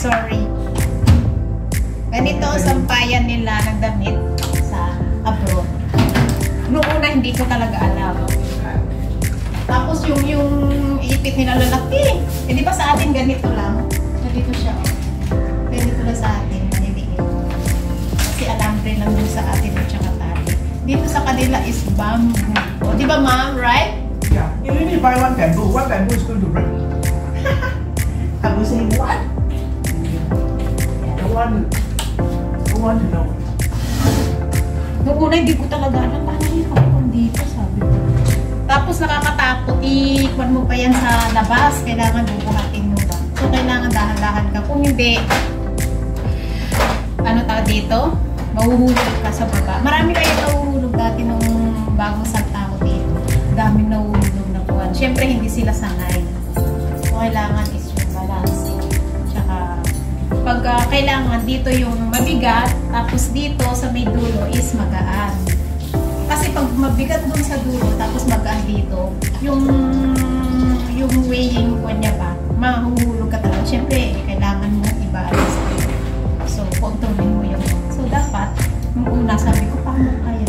Sorry. Ganito ang sampayan nila ng damit sa abroad. Noong una, hindi ko talaga alam. Tapos yung ipit nila lalaki. Hindi pa sa atin ganito lang. Ganito siya. Ganito lang sa atin. Maliliit. Kasi alambre lang yung sa atin at saka tali. Dito sa kanila is bamboo. O, di ba ma'am? Right? Yeah. You need to buy one bamboo. One bamboo is going to break. I will say what? Don't want to know. Noong una, hindi ko talaga alam. Paano yung kapag dito, sabi ko. Tapos nakakatakot, ikwan mo pa yan sa labas, kailangan bubuhatin mo ba? So, kailangan dahan-dahan ka. Kung hindi, ano tawag dito? Mahuhulog ka sa baba. Marami kayo nahuhulog dati nung bagong salta ko dito. Daming nahuhulog na kuwan. Siyempre, hindi sila sanay. So, kailangan is yung balancing. Tsaka, pag kailangan dito yung mabigat, tapos dito sa may dulo is magaan. Kasi pag mabigat dun sa dulo, tapos magaan dito, yung weighing ko niya ba, mahuhulog ka talaga. Siyempre, kailangan mo i-balance. So, kontrolin mo yung. So, dapat, nung una, sabi ko, paano kaya?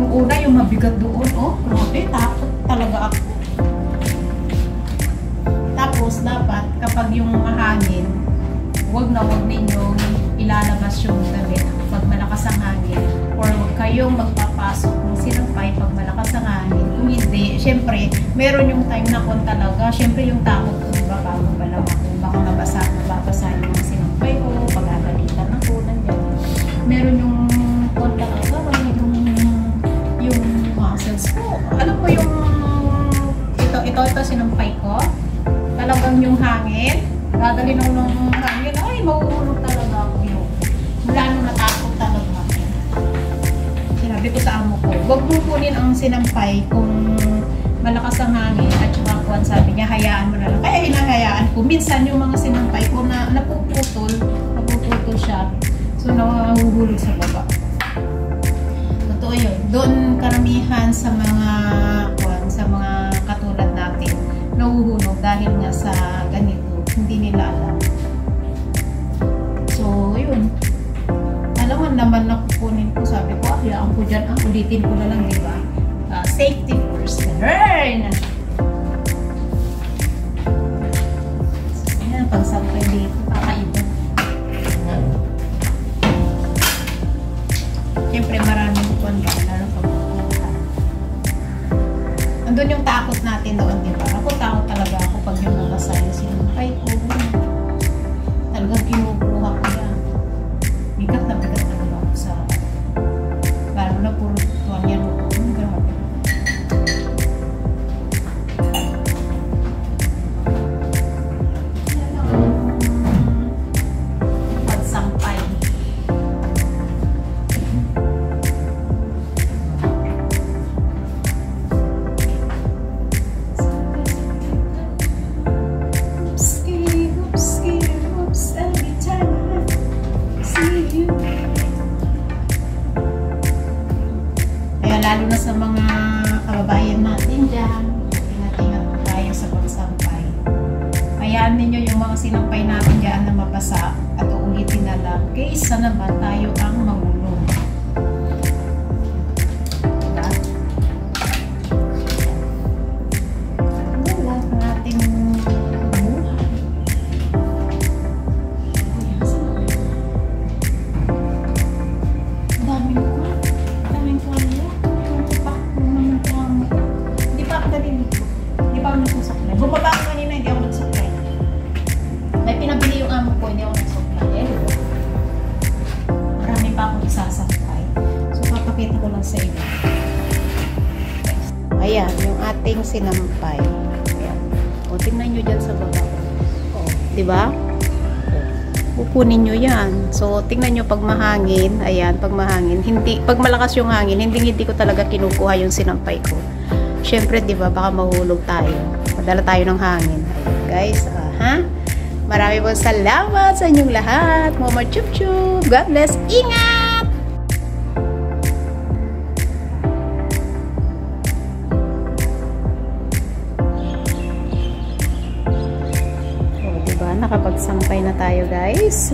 Nung una, yung mabigat doon, oh, grabe, takot talaga ako. Tapos, dapat, kapag yung mahangin, wag ninyong ilalabas yung damit pag malakas ang hangin. Or huwag kayong magpapasok ng sinampay pag malakas ang hangin. Kung hindi, syempre, meron yung time na kon talaga. Syempre, yung takot ko, diba, bago balaw ako. Baka mabasa yung mga sinampay ko, pag-agalitan ako, nandiyan. Meron yung kon talaga, yung muscles ko. Alam mo yung, ito, sinampay ko. Talagang yung hangin, dadali ng hangin, ay, mahuhulog talaga ako yun. Mula nung natakot talaga. Sinabi ko sa amo ko, huwag mo kunin ang sinampay kung malakas ang hangin at saka kuwan, sabi niya, hayaan mo na lang. Kaya hinahayaan ko. Minsan yung mga sinampay ko na napuputol siya. So, nahuhulog sa baba. Totoo yun. Doon karamihan sa mga kuwan, sa mga katulad natin, nahuhulog dahil nga sa ganito. Hindi nila alam. So, yun. Alam mo naman na kukunin ko. Sabi ko, hayaan ko dyan. Ulitin ko na lang, diba? Safety first. Learn! Ayan, pagsampay dito. Kakaiba. Siyempre, maraming kuwan ba? Lalo pag pupunta. Andun yung takot natin doon, diba? Ako takot talaga ako pag yung nabasa yung sinumpay ko. Talagang kinukuha ko yan. Bigat na talaga ako sa parang na puro tuwan yan. Grabe. Pagsampay. Kaya lalo na sa mga kababayan natin dyan, ingat-ingat tayo sa pagsampay. Hayaan ninyo yung mga sinampay natin dyan na mabasa at uulitin na lang. Kaysa naman tayo ang mahulog. Diba? Wala ang ating buhay. Daming kwalya. Hindi pa ako nalilito. Hindi pa ako nagsusuklay. Bumaba ako kanina, hindi ako nagsuklay. May pinabili yung amo ko, hindi ako nagsuklay. Marami pa akong isasaklay. So, papakita ko lang sa inyo. Ayan, yung ating sinampay. Ayan. O, tingnan nyo dyan sa baba. O, diba? Kukunin nyo yan. So, tingnan nyo pag mahangin. Ayan, pag mahangin. Hindi, pag malakas yung hangin, hindi ko talaga kinukuha yung sinampay ko. Siyempre, di ba, baka mahulog tayo. Madala tayo ng hangin. Ayan, guys. Marami pong salamat sa inyong lahat. Mama Chup Chup. God bless. Ingat! O, diba? nakapagsampay na tayo guys.